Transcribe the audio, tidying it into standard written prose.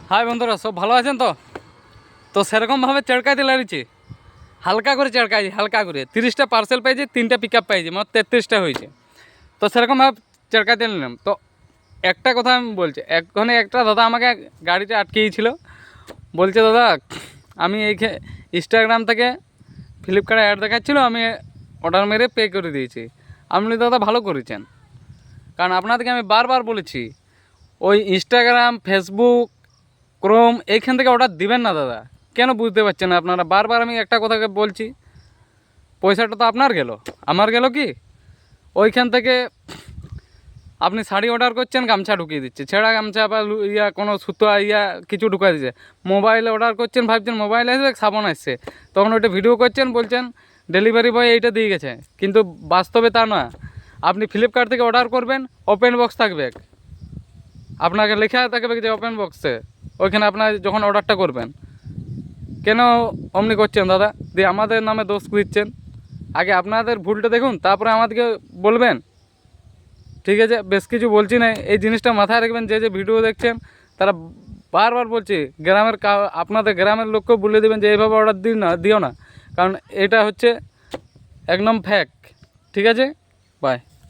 High বন্ধুরা, সব ভালো আছেন তো? তো সেরকমভাবে চেড়কাইতে লাগিয়েছি, হালকা করে চেড়কাইছি, হালকা করে 30টা পার্সেল পাইছি, 3টা পিক আপ পাইছি, মোট 33টা হয়েছে। তো সেরকমভাবে চেড়কাইতে নিলাম। তো একটা কথা আমি বলছি, এক্ষণে একটা দাদা আমাকে গাড়িটা আটকিয়েছিল, বলছে দাদা আমি ইনস্টাগ্রাম থেকে ফ্লিপকার্টে অ্যাড দেখাচ্ছিলো, আমি অর্ডার মেরে পে করে দিয়েছি। আপনি দাদা ভালো করেছেন, কারণ আপনাদেরকে আমি বারবার বলেছি ওই ইনস্টাগ্রাম, ফেসবুক, ক্রোম এইখান থেকে অর্ডার দিবেন না দাদা। কেন বুঝতে পারছেন না আপনারা? বারবার আমি একটা কথাকে বলছি, পয়সাটা তো আপনার গেল, আমার গেল কি? ওইখান থেকে আপনি শাড়ি অর্ডার করছেন, গামছা ঢুকিয়ে দিচ্ছে, ছেঁড়া গামছা বা কোনো সুতো কিছু ঢুকিয়ে দিচ্ছে। মোবাইলে অর্ডার করছেন, ভাবছেন মোবাইল আসবে, সাবান আসছে, তখন ওইটা ভিডিও করছেন, বলছেন ডেলিভারি বয় এইটা দিয়ে গেছে, কিন্তু বাস্তবে তা না। আপনি ফ্লিপকার্ট থেকে অর্ডার করবেন, ওপেন বক্স থাকবে, আপনাকে লেখা থাকবে যে ওপেন বক্সে, ওইখানে আপনার যখন অর্ডারটা করবেন। কেন অমনি করছেন দাদা? দিয়ে আমাদের নামে দোষ দিচ্ছেন। আগে আপনাদের ভুলটা দেখুন, তারপরে আমাদেরকে বলবেন। ঠিক আছে, বেশ কিছু বলছি না, এই জিনিসটা মাথায় রাখবেন। যে ভিডিও দেখছেন তারা বারবার বলছি, আপনাদের গ্রামের লোককেও বলে দেবেন যে এইভাবে অর্ডার দিও না, কারণ এটা হচ্ছে একদম ফ্যাক। ঠিক আছে, বাই।